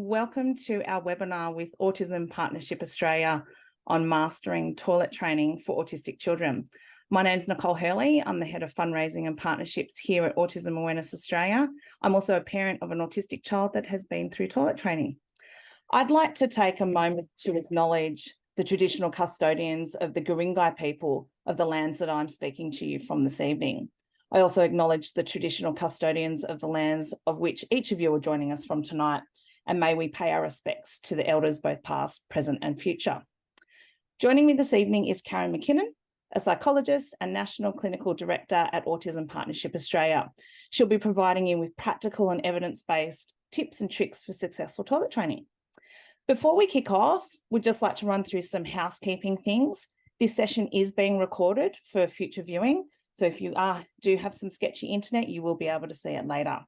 welcome to our webinar with Autism Partnership Australia on mastering toilet training for autistic children. My name's Nicole Hurley. I'm the Head of Fundraising and Partnerships here at Autism Awareness Australia. I'm also a parent of an autistic child that has been through toilet training. I'd like to take a moment to acknowledge the traditional custodians of the Guringai people of the lands that I'm speaking to you from this evening. I also acknowledge the traditional custodians of the lands of which each of you are joining us from tonight, and may we pay our respects to the elders, both past, present and future. Joining me this evening is Karen McKinnon, a psychologist and National Clinical Director at Autism Partnership Australia. She'll be providing you with practical and evidence-based tips and tricks for successful toilet training. Before we kick off, we'd just like to run through some housekeeping things. This session is being recorded for future viewing, so if you do have some sketchy internet, you will be able to see it later.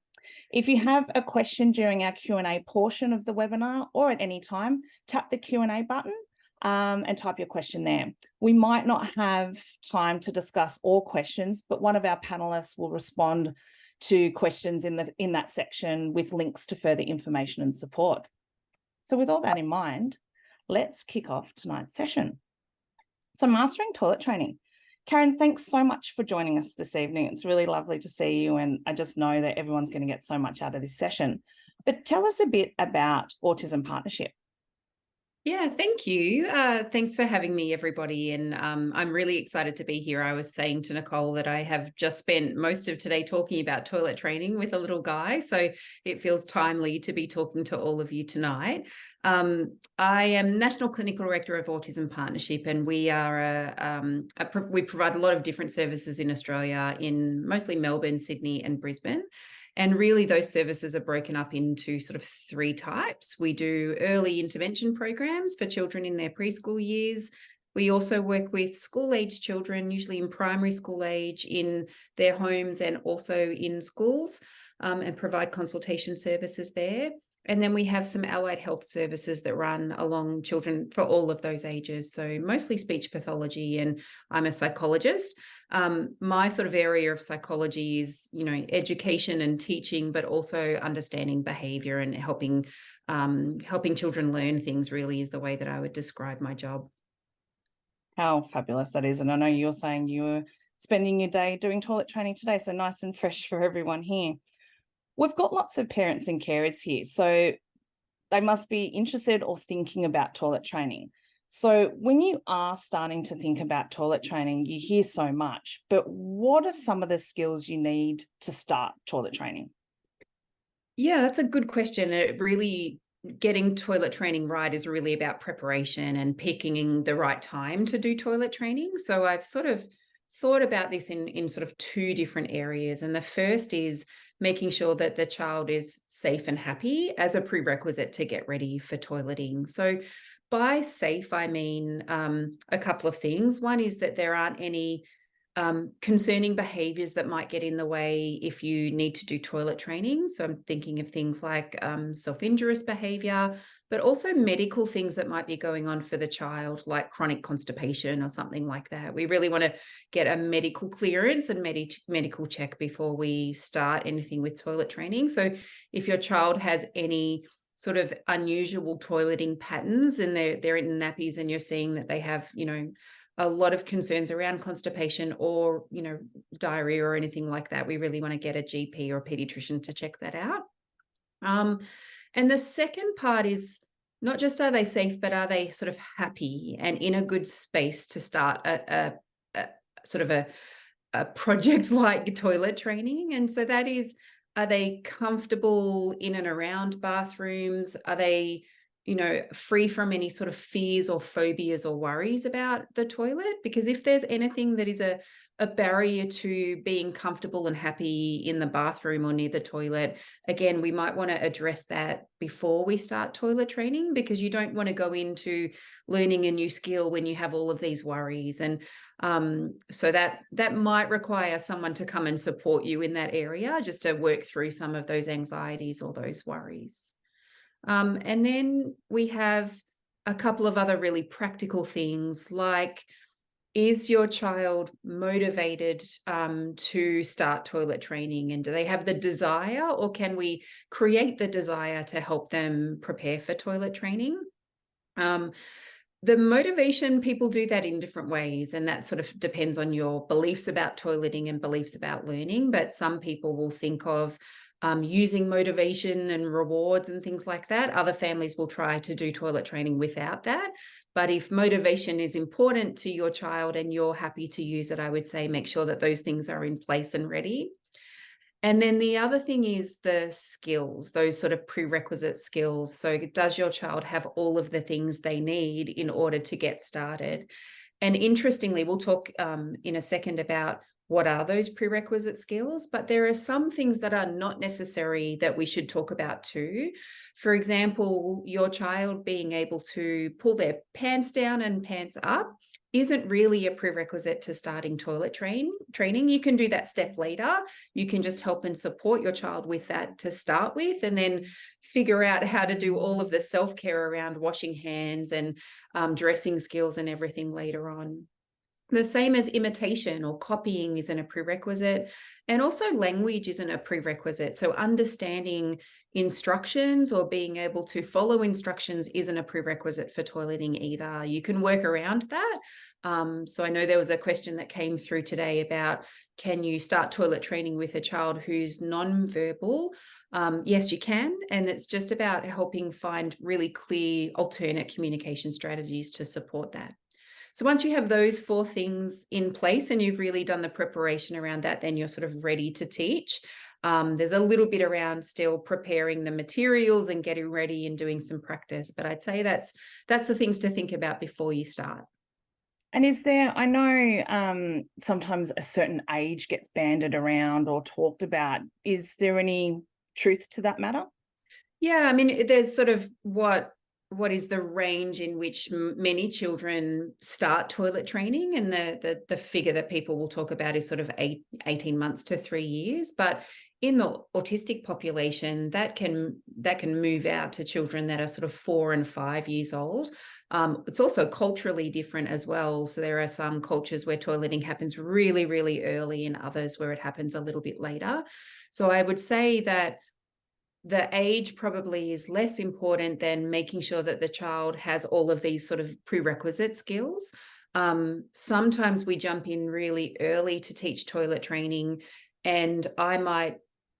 If you have a question during our Q&A portion of the webinar or at any time, tap the Q&A button and type your question there. We might not have time to discuss all questions, but one of our panelists will respond to questions in that section with links to further information and support. So with all that in mind, let's kick off tonight's session. So mastering toilet training. Karen, thanks so much for joining us this evening. It's really lovely to see you, and I just know that everyone's going to get so much out of this session. But tell us a bit about Autism Partnership. Yeah, thank you. Thanks for having me, everybody. And I'm really excited to be here. I was saying to Nicole that I have just spent most of today talking about toilet training with a little guy. So it feels timely to be talking to all of you tonight. I am National Clinical Director of Autism Partnership, and we are we provide a lot of different services in Australia, in mostly Melbourne, Sydney and Brisbane. And really those services are broken up into sort of three types. We do early intervention programs for children in their preschool years. We also work with school-age children, usually in primary school age, in their homes and also in schools, and provide consultation services there. And then we have some allied health services that run along children for all of those ages. So mostly speech pathology, and I'm a psychologist. My sort of area of psychology is, education and teaching, but also understanding behavior and helping children learn things really is the way that I would describe my job. How fabulous that is. And I know you're saying you were spending your day doing toilet training today, so nice and fresh for everyone here. We've got lots of parents and carers here, so they must be interested or thinking about toilet training. So when you are starting to think about toilet training, you hear so much, but what are some of the skills you need to start toilet training? Yeah, that's a good question. Getting toilet training right is really about preparation and picking the right time to do toilet training. So I've sort of thought about this in sort of two different areas. And the first is making sure that the child is safe and happy as a prerequisite to get ready for toileting. So by safe, I mean a couple of things. One is that there aren't any concerning behaviors that might get in the way if you need to do toilet training. So I'm thinking of things like self-injurious behavior, but also medical things that might be going on for the child, like chronic constipation or something like that. We really want to get a medical clearance and medical check before we start anything with toilet training. So if your child has any sort of unusual toileting patterns and they're in nappies and you're seeing that they have, a lot of concerns around constipation or, diarrhea or anything like that, we really want to get a GP or a pediatrician to check that out. And the second part is not just are they safe, but are they sort of happy and in a good space to start a project like toilet training. And so that is, are they comfortable in and around bathrooms? Are they free from any sort of fears or phobias or worries about the toilet? Because if there's anything that is a barrier to being comfortable and happy in the bathroom or near the toilet, again, we might want to address that before we start toilet training, because you don't want to go into learning a new skill when you have all of these worries. And so that might require someone to come and support you in that area, just to work through some of those anxieties or those worries. And then we have a couple of other really practical things, like is your child motivated to start toilet training, and do they have the desire, or can we create the desire to help them prepare for toilet training? The motivation, people do that in different ways, and that sort of depends on your beliefs about toileting and beliefs about learning. But some people will think of using motivation and rewards and things like that. Other families will try to do toilet training without that. But if motivation is important to your child and you're happy to use it, I would say make sure that those things are in place and ready. And then the other thing is the skills, those sort of prerequisite skills. So does your child have all of the things they need in order to get started? And interestingly, we'll talk in a second about what are those prerequisite skills, but there are some things that are not necessary that we should talk about too. For example, your child being able to pull their pants down and pants up isn't really a prerequisite to starting toilet training. You can do that step later. You can just help and support your child with that to start with, and then figure out how to do all of the self-care around washing hands and dressing skills and everything later on. The same as imitation or copying isn't a prerequisite, and also language isn't a prerequisite. So understanding instructions or being able to follow instructions isn't a prerequisite for toileting either. You can work around that. So I know there was a question that came through today about, can you start toilet training with a child who's non-verbal? Yes, you can. And it's just about helping find really clear alternate communication strategies to support that. So once you have those 4 things in place and you've really done the preparation around that, then you're sort of ready to teach. There's a little bit around still preparing the materials and getting ready and doing some practice, but I'd say that's the things to think about before you start. And is there, I know sometimes a certain age gets banded around or talked about. Is there any truth to that matter? Yeah, I mean, there's sort of what is the range in which many children start toilet training, and the figure that people will talk about is sort of 18 months to 3 years. But in the autistic population, that can move out to children that are sort of 4 and 5 years old. It's also culturally different as well. So there are some cultures where toileting happens really, really early, and others where it happens a little bit later. So I would say that the age probably is less important than making sure that the child has all of these sort of prerequisite skills. Sometimes we jump in really early to teach toilet training, and I might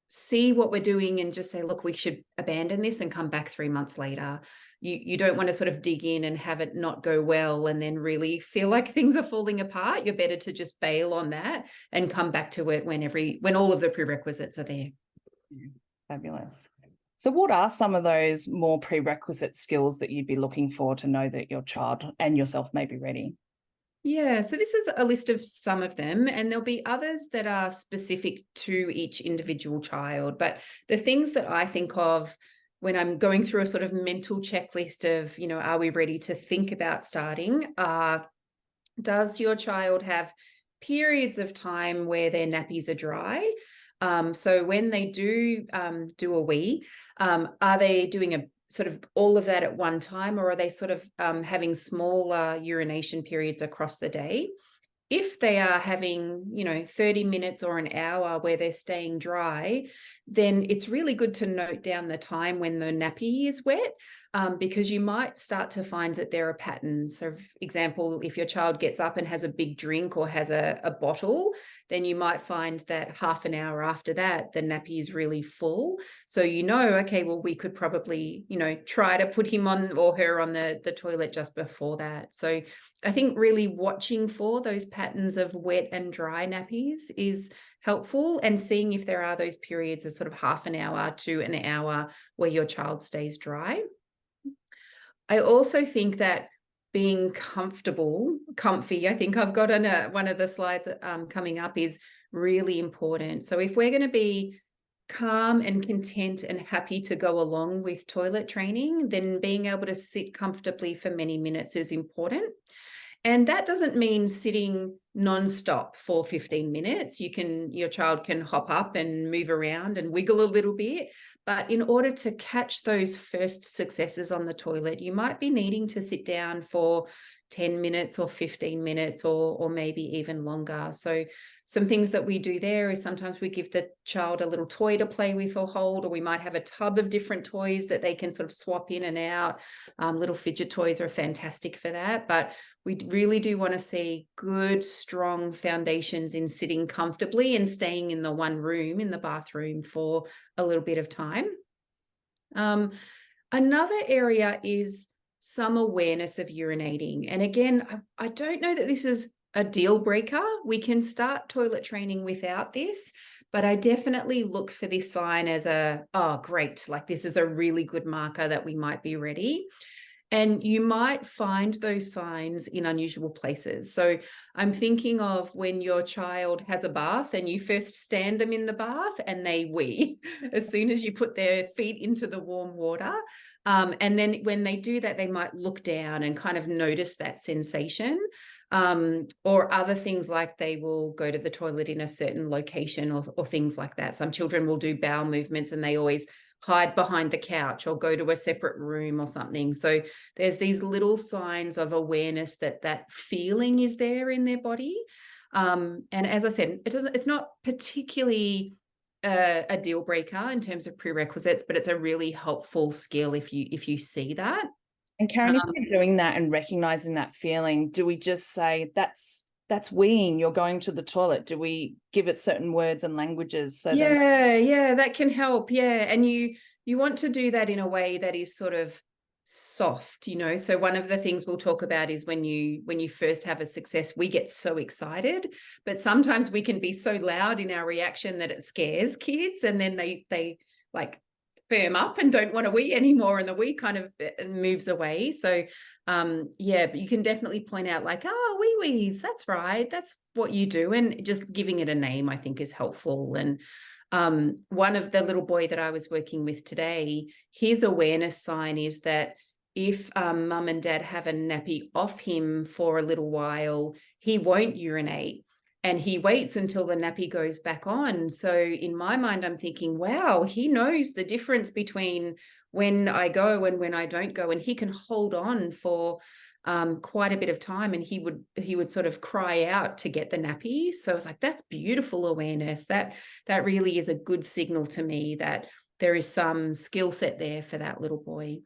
see what we're doing and just say, look, we should abandon this and come back 3 months later. You don't want to sort of dig in and have it not go well and then really feel like things are falling apart. You're better to just bail on that and come back to it when all of the prerequisites are there. Fabulous. So what are some of those more prerequisite skills that you'd be looking for to know that your child and yourself may be ready? Yeah, so this is a list of some of them, and there'll be others that are specific to each individual child. But the things that I think of when I'm going through a sort of mental checklist of, are we ready to think about starting? Does your child have periods of time where their nappies are dry? So when they do a wee, are they doing a sort of all of that at one time, or are they sort of having smaller urination periods across the day? If they are having, 30 minutes or an hour where they're staying dry, then it's really good to note down the time when the nappy is wet, because you might start to find that there are patterns. So, for example, if your child gets up and has a big drink or has a bottle, then you might find that half an hour after that, the nappy is really full. So, okay, well, we could probably, try to put him on or her on the toilet just before that. So I think really watching for those patterns of wet and dry nappies is helpful, and seeing if there are those periods of sort of half an hour to an hour where your child stays dry. I also think that being comfy, I think I've got on one of the slides coming up, is really important. So if we're going to be calm and content and happy to go along with toilet training, then being able to sit comfortably for many minutes is important. And that doesn't mean sitting non-stop for 15 minutes. Your child can hop up and move around and wiggle a little bit. But in order to catch those first successes on the toilet, you might be needing to sit down for 10 minutes or 15 minutes or maybe even longer. So some things that we do there is sometimes we give the child a little toy to play with or hold, or we might have a tub of different toys that they can sort of swap in and out. Little fidget toys are fantastic for that. But we really do want to see good, strong foundations in sitting comfortably and staying in the one room, in the bathroom, for a little bit of time. Another area is some awareness of urinating. And again, I don't know that this is a deal breaker. We can start toilet training without this, but I definitely look for this sign as oh, great, like this is a really good marker that we might be ready. And you might find those signs in unusual places. So I'm thinking of when your child has a bath and you first stand them in the bath and they wee as soon as you put their feet into the warm water. And then when they do that, they might look down and kind of notice that sensation. Or other things like they will go to the toilet in a certain location or things like that. Some children will do bowel movements and they always hide behind the couch or go to a separate room or something. So there's these little signs of awareness that that feeling is there in their body. And as I said, it's not particularly a deal breaker in terms of prerequisites, but it's a really helpful skill if you see that. And Karen, if you're doing that and recognizing that feeling, do we just say that's weeing, you're going to the toilet? Do we give it certain words and languages? So yeah, that can help. Yeah. And you want to do that in a way that is sort of soft, So one of the things we'll talk about is when you first have a success, we get so excited, but sometimes we can be so loud in our reaction that it scares kids, and then they like firm up and don't want to wee anymore, and the wee kind of moves away. So yeah, but you can definitely point out like, oh, wee wees, that's right, that's what you do, and just giving it a name I think is helpful. And one of the little boy that I was working with today, his awareness sign is that if mum and dad have a nappy off him for a little while, he won't urinate. And he waits until the nappy goes back on. So in my mind, I'm thinking, wow, he knows the difference between when I go and when I don't go. And he can hold on for quite a bit of time. And he would sort of cry out to get the nappy. So I was like, that's beautiful awareness. That really is a good signal to me that there is some skill set there for that little boy.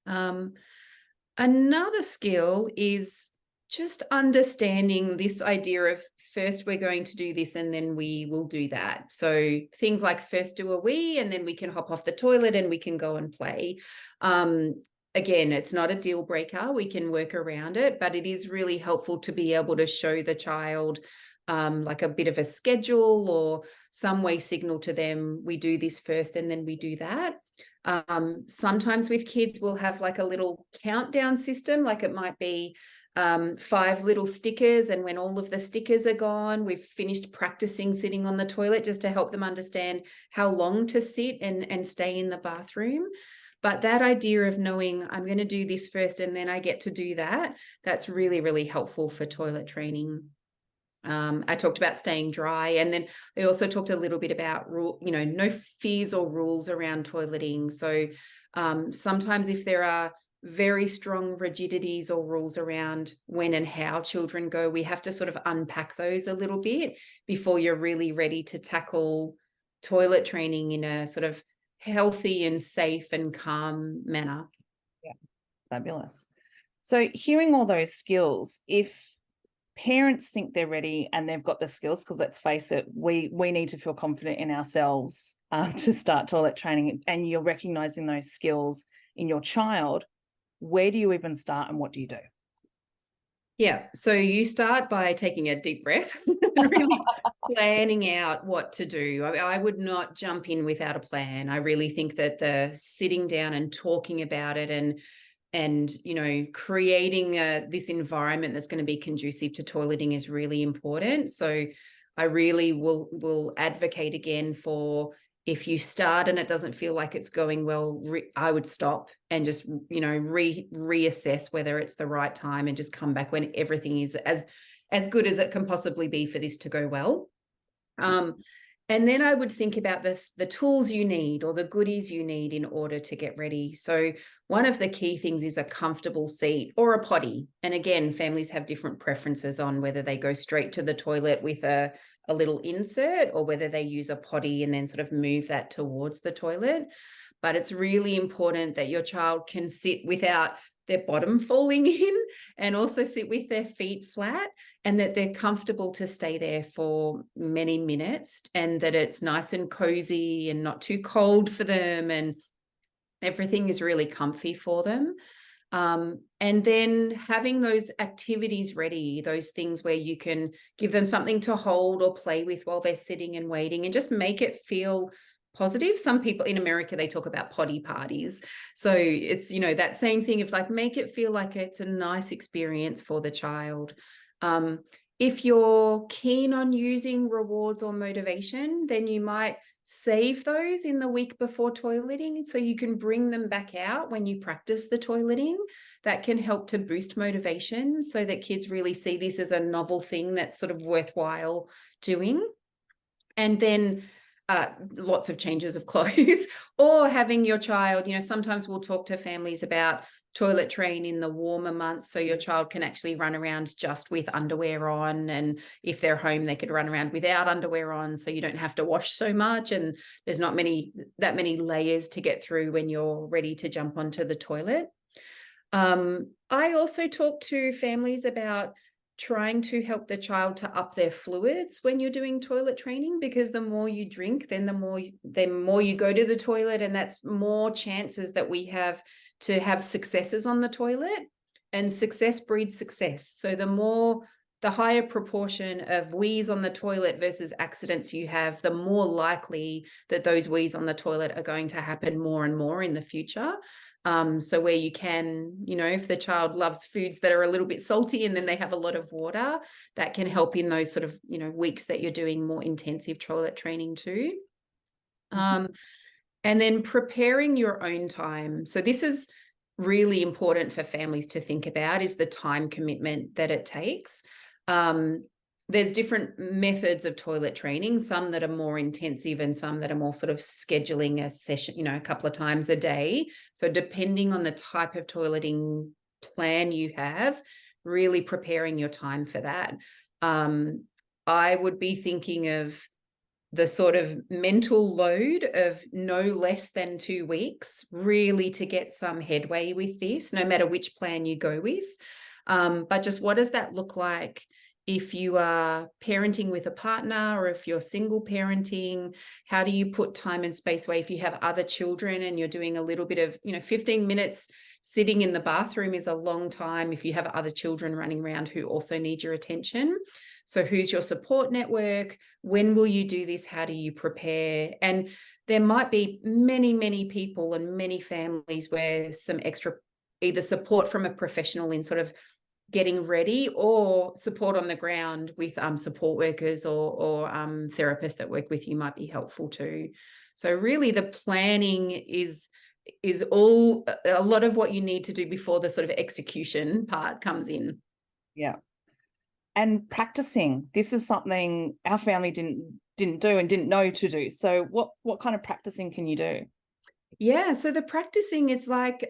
Another skill is just understanding this idea of first we're going to do this and then we will do that. So things like first do a wee and then we can hop off the toilet and we can go and play. Again, it's not a deal breaker. We can work around it, but it is really helpful to be able to show the child like a bit of a schedule or some way signal to them, we do this first and then we do that. Sometimes with kids, we'll have like a little countdown system, like it might be 5 little stickers, and when all of the stickers are gone, we've finished practicing sitting on the toilet, just to help them understand how long to sit and stay in the bathroom. But that idea of knowing I'm going to do this first and then I get to do that, that's really, really helpful for toilet training. I talked about staying dry, and then I also talked a little bit about no fears or rules around toileting. So sometimes if there are very strong rigidities or rules around when and how children go, we have to sort of unpack those a little bit before you're really ready to tackle toilet training in a sort of healthy and safe and calm manner. Yeah, fabulous. So hearing all those skills, if parents think they're ready and they've got the skills, because let's face it, we need to feel confident in ourselves to start toilet training, and you're recognizing those skills in your child, where do you even start and what do you do? Yeah, so you start by taking a deep breath and really planning out what to do. I would not jump in without a plan. I really think that the sitting down and talking about it and creating this environment that's going to be conducive to toileting is really important. So I really will advocate again for, if you start and it doesn't feel like it's going well, I would stop and just reassess whether it's the right time, and just come back when everything is as good as it can possibly be for this to go well. And then I would think about the tools you need or the goodies you need in order to get ready. So one of the key things is a comfortable seat or a potty. And again, families have different preferences on whether they go straight to the toilet with a little insert or whether they use a potty and then sort of move that towards the toilet. But it's really important that your child can sit without their bottom falling in and also sit with their feet flat, and that they're comfortable to stay there for many minutes, and that it's nice and cozy and not too cold for them, and everything is really comfy for them. And then having those activities ready, those things where you can give them something to hold or play with while they're sitting and waiting, and just make it feel positive. Some people in America, they talk about potty parties. So it's, you know, that same thing of like, make it feel like it's a nice experience for the child. If you're keen on using rewards or motivation, then you might save those in the week before toileting, so you can bring them back out when you practice the toileting. That can help to boost motivation so that kids really see this as a novel thing that's sort of worthwhile doing. And then lots of changes of clothes, or having your child, you know, sometimes we'll talk to families about toilet train in the warmer months, so your child can actually run around just with underwear on, and if they're home they could run around without underwear on, so you don't have to wash so much, and there's not that many layers to get through when you're ready to jump onto the toilet. I also talk to families about trying to help the child to up their fluids when you're doing toilet training, because the more you drink, then the more you go to the toilet, and that's more chances that we have to have successes on the toilet, and success breeds success. So the higher proportion of wheeze on the toilet versus accidents you have, the more likely that those wheeze on the toilet are going to happen more and more in the future. So where you can, you know, if the child loves foods that are a little bit salty and then they have a lot of water, that can help in those sort of, you know, weeks that you're doing more intensive toilet training too. And then preparing your own time. So this is really important for families to think about, is the time commitment that it takes. There's different methods of toilet training, some that are more intensive and some that are more sort of scheduling a session, you know, a couple of times a day. So depending on the type of toileting plan you have, really preparing your time for that. I would be thinking of the sort of mental load of no less than 2 weeks, really, to get some headway with this, no matter which plan you go with. But just what does that look like if you are parenting with a partner, or if you're single parenting? How do you put time and space away if you have other children and you're doing a little bit of, you know, 15 minutes sitting in the bathroom is a long time if you have other children running around who also need your attention. So who's your support network? When will you do this? How do you prepare? And there might be many, many people and many families where some extra either support from a professional in sort of getting ready, or support on the ground with support workers or therapists that work with you might be helpful too. So really the planning is all a lot of what you need to do before the sort of execution part comes in. Yeah. And practicing, this is something our family didn't do and didn't know to do. So what kind of practicing can you do? Yeah, so the practicing is like,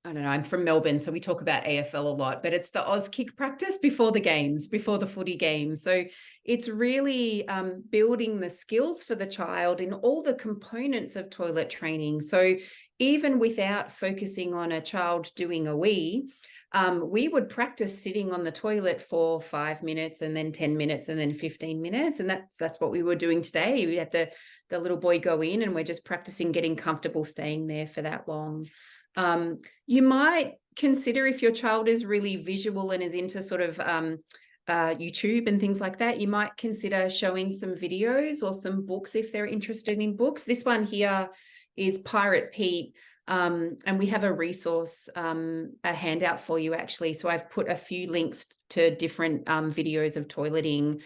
I don't know, I'm from Melbourne, so we talk about AFL a lot, but it's the Auskick practice before the games, before the footy games. So it's really building the skills for the child in all the components of toilet training. So even without focusing on a child doing a wee, we would practice sitting on the toilet for 5 minutes, and then 10 minutes, and then 15 minutes. And that's what we were doing today. We had the little boy go in, and we're just practicing getting comfortable staying there for that long. You might consider, if your child is really visual and is into sort of YouTube and things like that, you might consider showing some videos or some books if they're interested in books. This one here is Pirate Pete. And we have a resource, a handout for you actually. So I've put a few links to different videos of toileting,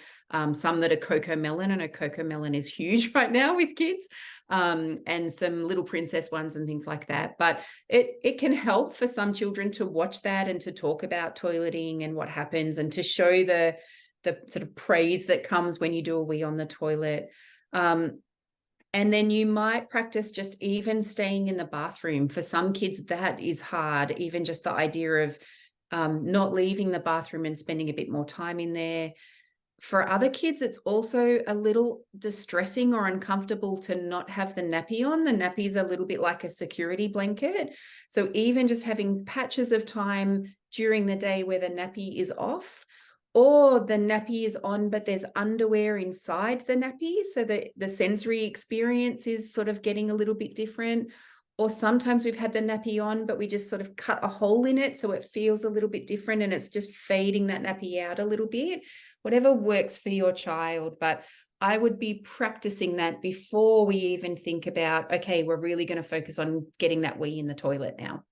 some that are CoComelon. I know CoComelon is huge right now with kids, and some Little Princess ones and things like that. But it can help for some children to watch that and to talk about toileting and what happens, and to show the sort of praise that comes when you do a wee on the toilet. And then you might practice just even staying in the bathroom. For some kids, that is hard, even just the idea of not leaving the bathroom and spending a bit more time in there. For other kids, it's also a little distressing or uncomfortable to not have the nappy on. The nappy is a little bit like a security blanket. So even just having patches of time during the day where the nappy is off, or the nappy is on, but there's underwear inside the nappy, so that the sensory experience is sort of getting a little bit different. Or sometimes we've had the nappy on, but we just sort of cut a hole in it so it feels a little bit different, and it's just fading that nappy out a little bit. Whatever works for your child. But I would be practicing that before we even think about, okay, we're really going to focus on getting that wee in the toilet now.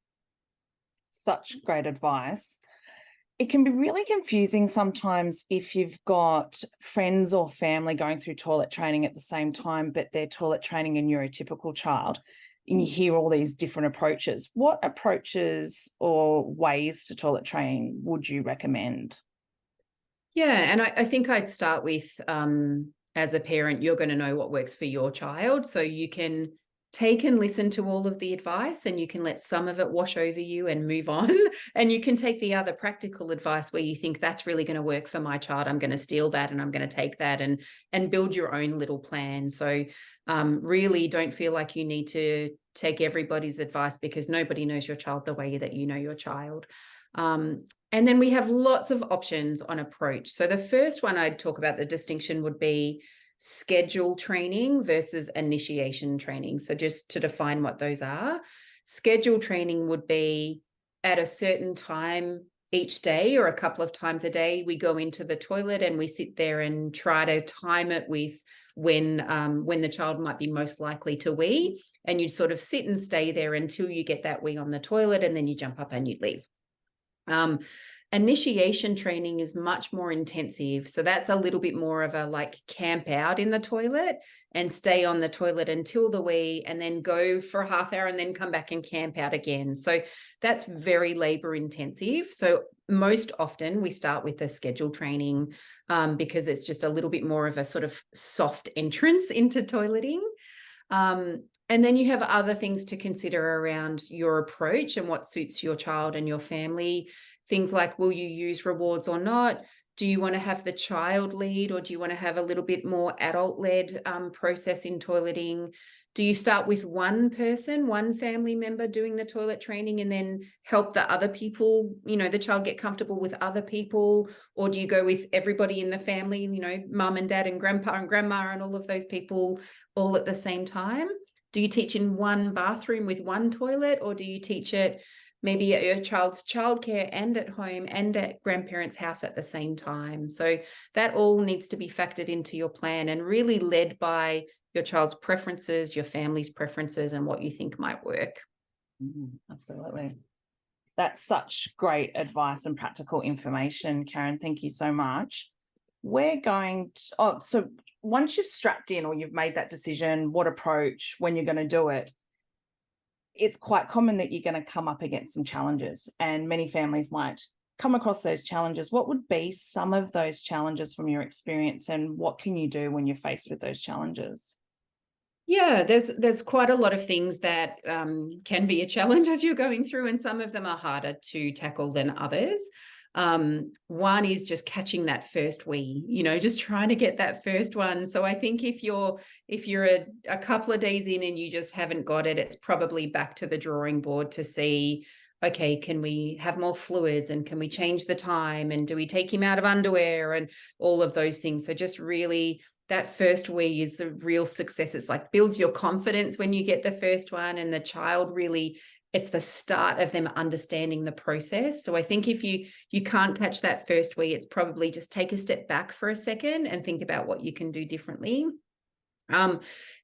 Such great advice. It can be really confusing sometimes if you've got friends or family going through toilet training at the same time, but they're toilet training a neurotypical child, and you hear all these different approaches. What approaches or ways to toilet training would you recommend? Yeah, and I think I'd start with, as a parent, you're going to know what works for your child. So you can take and listen to all of the advice, and you can let some of it wash over you and move on. And you can take the other practical advice where you think that's really going to work for my child. I'm going to steal that and I'm going to take that, and build your own little plan. So really don't feel like you need to take everybody's advice, because nobody knows your child the way that you know your child. And then we have lots of options on approach. So the first one I'd talk about, the distinction would be schedule training versus initiation training. So just to define what those are, schedule training would be at a certain time each day, or a couple of times a day, we go into the toilet and we sit there and try to time it with when the child might be most likely to wee. And you'd sort of sit and stay there until you get that wee on the toilet, and then you jump up and you'd leave. Initiation training is much more intensive. So that's a little bit more of a like camp out in the toilet and stay on the toilet until the wee, and then go for a half hour and then come back and camp out again. So that's very labor intensive. So most often we start with a scheduled training, because it's just a little bit more of a sort of soft entrance into toileting. And then you have other things to consider around your approach and what suits your child and your family. Things like, will you use rewards or not? Do you want to have the child lead, or do you want to have a little bit more adult-led process in toileting? Do you start with one person, one family member doing the toilet training, and then help the other people, the child get comfortable with other people? Or do you go with everybody in the family, mum and dad and grandpa and grandma and all of those people all at the same time? Do you teach in one bathroom with one toilet, or do you teach it maybe at your child's childcare and at home and at grandparents' house at the same time? So that all needs to be factored into your plan, and really led by your child's preferences, your family's preferences, and what you think might work. Absolutely. That's such great advice and practical information, Karen. Thank you so much. We're going to, so once you've strapped in, or you've made that decision, what approach, when you're going to do it, it's quite common that you're going to come up against some challenges, and many families might come across those challenges. What would be some of those challenges from your experience, and what can you do when you're faced with those challenges? Yeah, there's quite a lot of things that can be a challenge as you're going through, and some of them are harder to tackle than others. One is just catching that first wee, just trying to get that first one. So I think if you're a couple of days in and you just haven't got it, it's probably back to the drawing board to see, okay, can we have more fluids, and can we change the time, and do we take him out of underwear, and all of those things. So just really, that first wee is the real success. It's like builds your confidence when you get the first one, and the child really, it's the start of them understanding the process. So I think if you can't catch that first wee, it's probably just take a step back for a second and think about what you can do differently.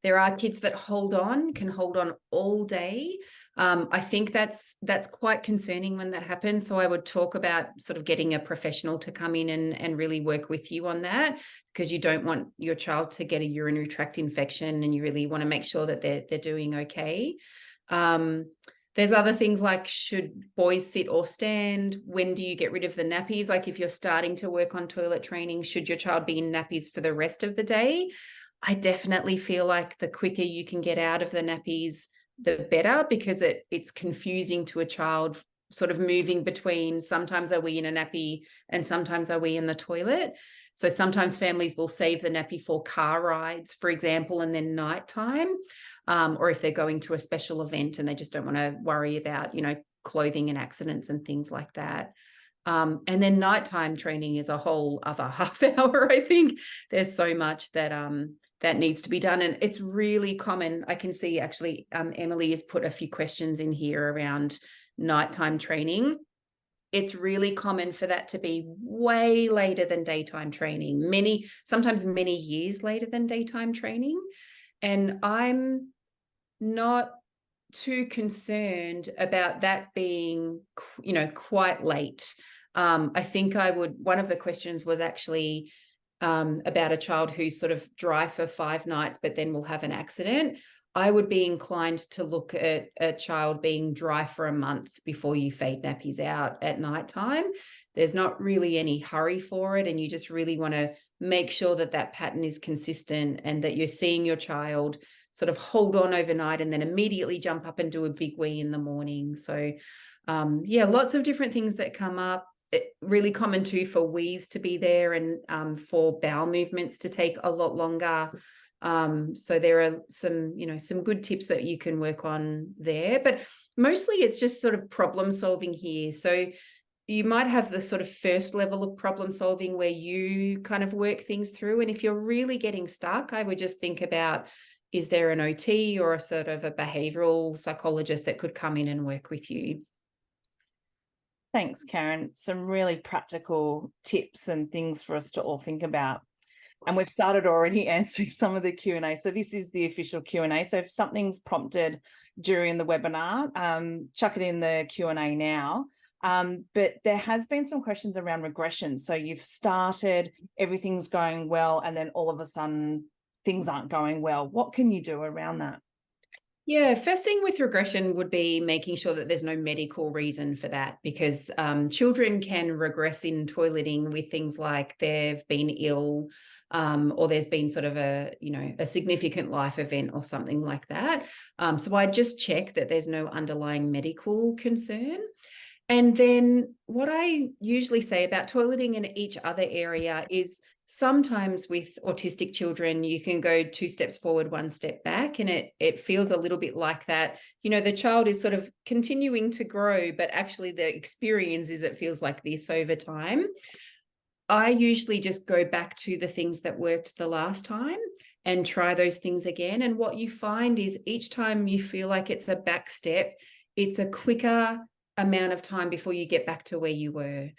There are kids that can hold on all day. I think that's quite concerning when that happens. So I would talk about sort of getting a professional to come in and really work with you on that, because you don't want your child to get a urinary tract infection, and you really want to make sure that they're doing okay. There's other things like, should boys sit or stand? When do you get rid of the nappies? Like, if you're starting to work on toilet training, should your child be in nappies for the rest of the day? I definitely feel like the quicker you can get out of the nappies, the better, because it's confusing to a child, sort of moving between, sometimes are we in a nappy and sometimes are we in the toilet. So sometimes families will save the nappy for car rides, for example, and then nighttime, or if they're going to a special event and they just don't want to worry about, clothing and accidents and things like that. And then nighttime training is a whole other half hour. I think there's so much that that needs to be done, and it's really common. I can see actually Emily has put a few questions in here around nighttime training. It's really common for that to be way later than daytime training, sometimes many years later than daytime training. And I'm not too concerned about that being, quite late. I think one of the questions was actually about a child who's sort of dry for 5 nights, but then will have an accident. I would be inclined to look at a child being dry for a month before you fade nappies out at nighttime. There's not really any hurry for it, and you just really want to make sure that pattern is consistent, and that you're seeing your child sort of hold on overnight and then immediately jump up and do a big wee in the morning. So lots of different things that come up. Really common too for wees to be there, and for bowel movements to take a lot longer. So there are some good tips that you can work on there, but mostly it's just sort of problem solving here. So you might have the sort of first level of problem solving where you kind of work things through. And if you're really getting stuck, I would just think about, is there an OT or a sort of a behavioral psychologist that could come in and work with you? Thanks, Karen. Some really practical tips and things for us to all think about. And we've started already answering some of the Q&A. So this is the official Q&A. So if something's prompted during the webinar, chuck it in the Q&A now. But there has been some questions around regression. So you've started, everything's going well, and then all of a sudden things aren't going well. What can you do around that? Yeah, first thing with regression would be making sure that there's no medical reason for that, because children can regress in toileting with things like they've been ill, or there's been sort of a significant life event or something like that. So I just check that there's no underlying medical concern. And then what I usually say about toileting in each other area is, sometimes with autistic children, you can go 2 steps forward, 1 step back, and it feels a little bit like that. The child is sort of continuing to grow, but actually the experience is, it feels like this over time. I usually just go back to the things that worked the last time and try those things again. And what you find is, each time you feel like it's a back step, it's a quicker amount of time before you get back to where you were.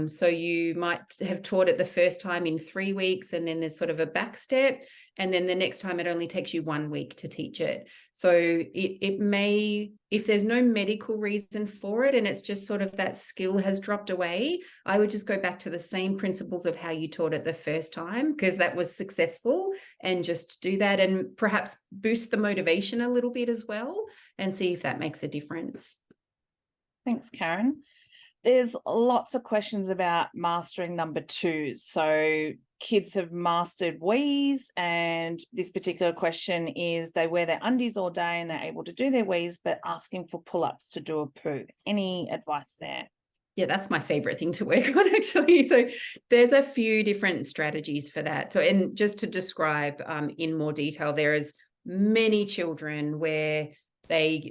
So you might have taught it the first time in 3 weeks, and then there's sort of a back step, and then the next time it only takes you 1 week to teach it. So it may, if there's no medical reason for it and it's just sort of that skill has dropped away, I would just go back to the same principles of how you taught it the first time, because that was successful, and just do that, and perhaps boost the motivation a little bit as well, and see if that makes a difference. Thanks, Karen. There's lots of questions about mastering number 2. So kids have mastered wees, and this particular question is, they wear their undies all day and they're able to do their wees, but asking for pull-ups to do a poo. Any advice there? Yeah, that's my favorite thing to work on, actually. So there's a few different strategies for that. So, and just to describe in more detail, there is many children where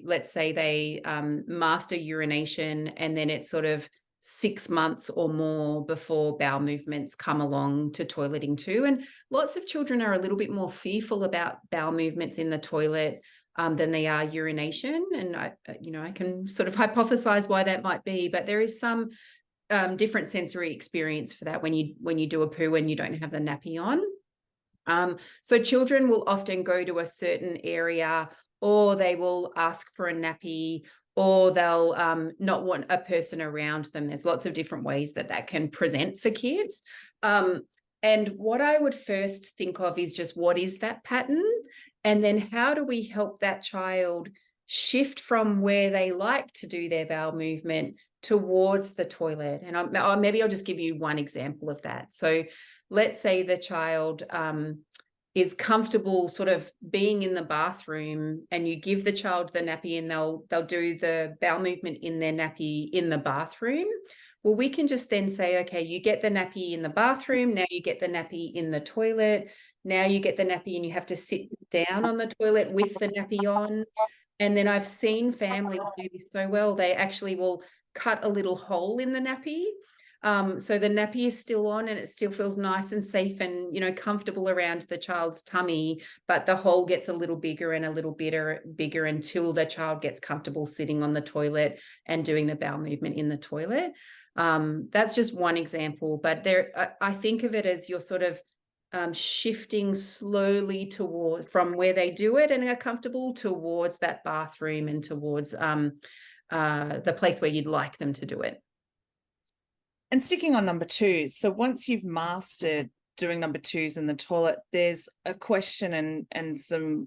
let's say they master urination, and then it's sort of 6 months or more before bowel movements come along to toileting too. And lots of children are a little bit more fearful about bowel movements in the toilet than they are urination. And I can sort of hypothesize why that might be, but there is some different sensory experience for that when you do a poo when you don't have the nappy on. So children will often go to a certain area, or they will ask for a nappy, or they'll not want a person around them. There's lots of different ways that that can present for kids. And what I would first think of is just, what is that pattern? And then how do we help that child shift from where they like to do their bowel movement towards the toilet? And maybe I'll just give you one example of that. So let's say the child is comfortable sort of being in the bathroom, and you give the child the nappy, and they'll do the bowel movement in their nappy in the bathroom. Well, we can just then say, okay, you get the nappy in the bathroom, now you get the nappy in the toilet, now you get the nappy and you have to sit down on the toilet with the nappy on. And then I've seen families do this so well, they actually will cut a little hole in the nappy. So the nappy is still on and it still feels nice and safe and, comfortable around the child's tummy, but the hole gets a little bigger and a little bigger until the child gets comfortable sitting on the toilet and doing the bowel movement in the toilet. That's just one example, but I think of it as you're sort of shifting slowly from where they do it and are comfortable towards that bathroom and towards the place where you'd like them to do it. And sticking on number 2, so once you've mastered doing number 2s in the toilet, there's a question and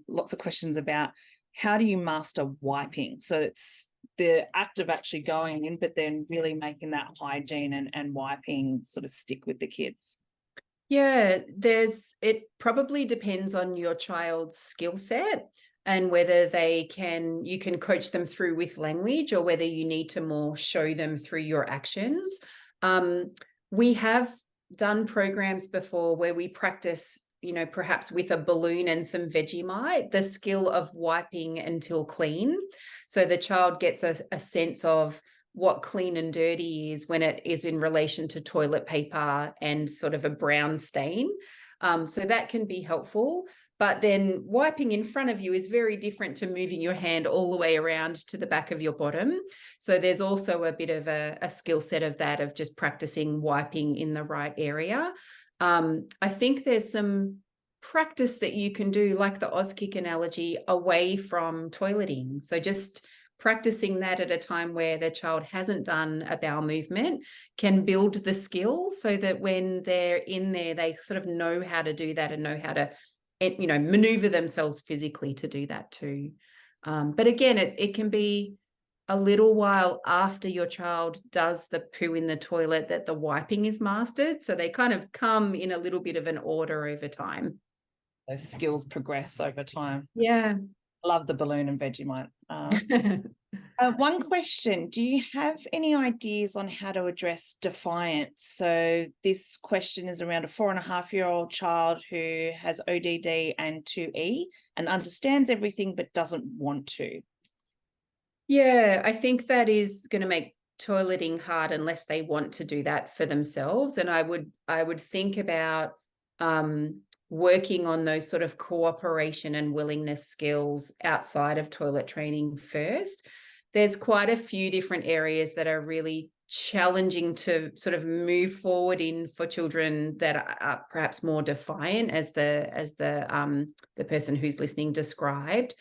lots of questions about how do you master wiping? So it's the act of actually going in, but then really making that hygiene and wiping sort of stick with the kids. Yeah, it probably depends on your child's skill set and whether you can coach them through with language, or whether you need to more show them through your actions. We have done programs before where we practice, perhaps with a balloon and some Vegemite, the skill of wiping until clean. So the child gets a sense of what clean and dirty is when it is in relation to toilet paper and sort of a brown stain. So that can be helpful. But then wiping in front of you is very different to moving your hand all the way around to the back of your bottom. So there's also a bit of a skill set of that, of just practicing wiping in the right area. I think there's some practice that you can do, like the Auskick analogy, away from toileting. So just practicing that at a time where the child hasn't done a bowel movement can build the skill, so that when they're in there, they sort of know how to do that and know how to maneuver themselves physically to do that too. But again, it can be a little while after your child does the poo in the toilet that the wiping is mastered. So they kind of come in a little bit of an order over time. Those skills progress over time. Yeah. Love the balloon and Vegemite. One question, do you have any ideas on how to address defiance? So this question is around a 4.5-year-old child who has ODD and 2E and understands everything but doesn't want to. Yeah, I think that is going to make toileting hard unless they want to do that for themselves. And I would think about working on those sort of cooperation and willingness skills outside of toilet training first. There's quite a few different areas that are really challenging to sort of move forward in for children that are perhaps more defiant, as the person who's listening described.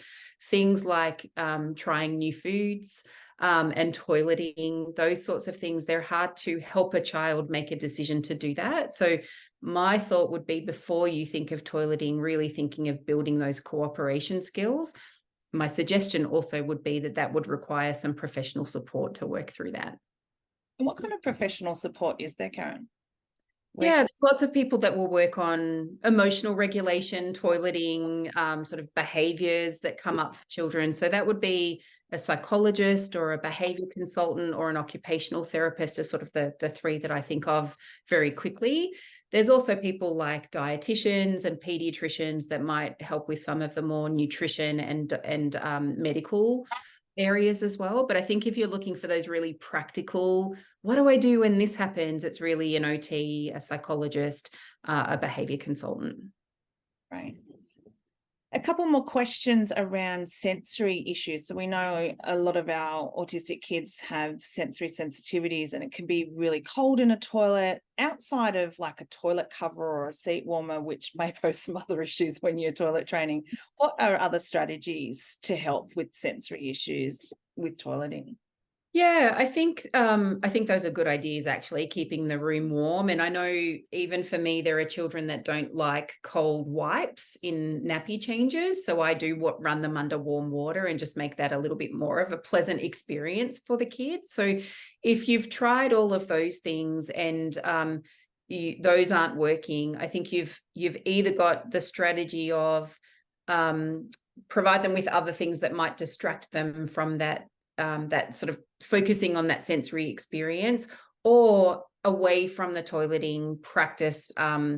Things like trying new foods and toileting, those sorts of things, they're hard to help a child make a decision to do that. So my thought would be, before you think of toileting, really thinking of building those cooperation skills. My suggestion also would be that would require some professional support to work through that. And what kind of professional support is there, Karen? Yeah, there's lots of people that will work on emotional regulation, toileting, sort of behaviors that come up for children. So that would be a psychologist or a behavior consultant or an occupational therapist, are sort of the three that I think of very quickly. There's also people like dietitians and pediatricians that might help with some of the more nutrition and medical areas as well. But I think if you're looking for those really practical, what do I do when this happens? It's really an OT, a psychologist, a behavior consultant. Right. A couple more questions around sensory issues. So we know a lot of our autistic kids have sensory sensitivities, and it can be really cold in a toilet outside of like a toilet cover or a seat warmer, which may pose some other issues when you're toilet training. What are other strategies to help with sensory issues with toileting? Yeah, I think those are good ideas, actually, keeping the room warm. And I know even for me, there are children that don't like cold wipes in nappy changes. So I do run them under warm water and just make that a little bit more of a pleasant experience for the kids. So if you've tried all of those things and those aren't working, I think you've either got the strategy of provide them with other things that might distract them from that sort of focusing on that sensory experience, or away from the toileting, practice how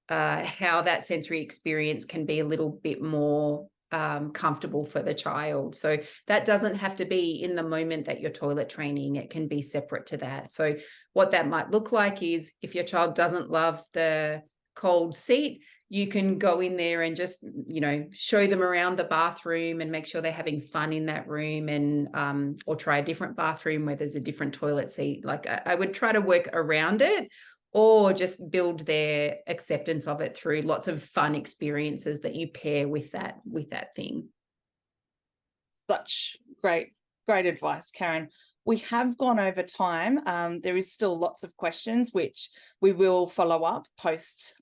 that sensory experience can be a little bit more comfortable for the child. So that doesn't have to be in the moment that you're toilet training. It can be separate to that. So what that might look like is, if your child doesn't love the cold seat, you can go in there and just, show them around the bathroom and make sure they're having fun in that room, and or try a different bathroom where there's a different toilet seat. Like I would try to work around it, or just build their acceptance of it through lots of fun experiences that you pair with that thing. Such great advice, Karen. We have gone over time. There is still lots of questions, which we will follow up post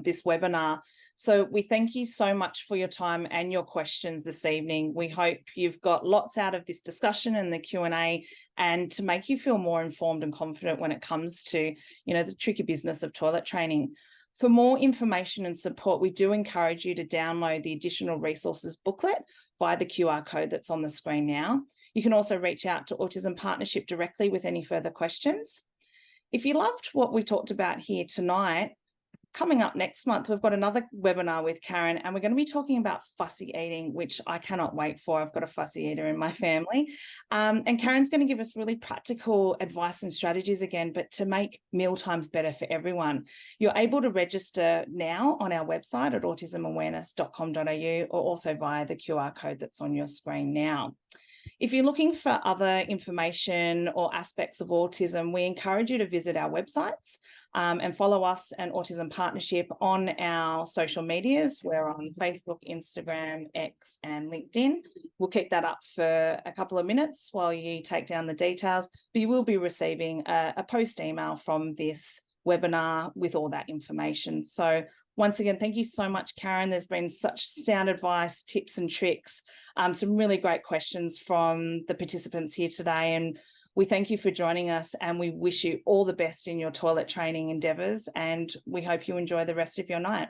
this webinar. So we thank you so much for your time and your questions this evening. We hope you've got lots out of this discussion and the Q&A, and to make you feel more informed and confident when it comes to, the tricky business of toilet training. For more information and support, we do encourage you to download the additional resources booklet via the QR code that's on the screen now. You can also reach out to Autism Partnership directly with any further questions. If you loved what we talked about here tonight, coming up next month, we've got another webinar with Karen, and we're going to be talking about fussy eating, which I cannot wait for. I've got a fussy eater in my family. And Karen's going to give us really practical advice and strategies again, but to make meal times better for everyone. You're able to register now on our website at autismawareness.com.au, or also via the QR code that's on your screen now. If you're looking for other information or aspects of autism, we encourage you to visit our websites and follow us and Autism Partnership on our social medias. We're on Facebook, Instagram, X, and LinkedIn. We'll keep that up for a couple of minutes while you take down the details, but you will be receiving a post email from this webinar with all that information. So once again, thank you so much, Karen. There's been such sound advice, tips and tricks, some really great questions from the participants here today. And we thank you for joining us, and we wish you all the best in your toilet training endeavours, and we hope you enjoy the rest of your night.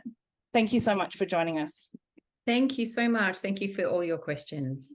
Thank you so much for joining us. Thank you so much. Thank you for all your questions.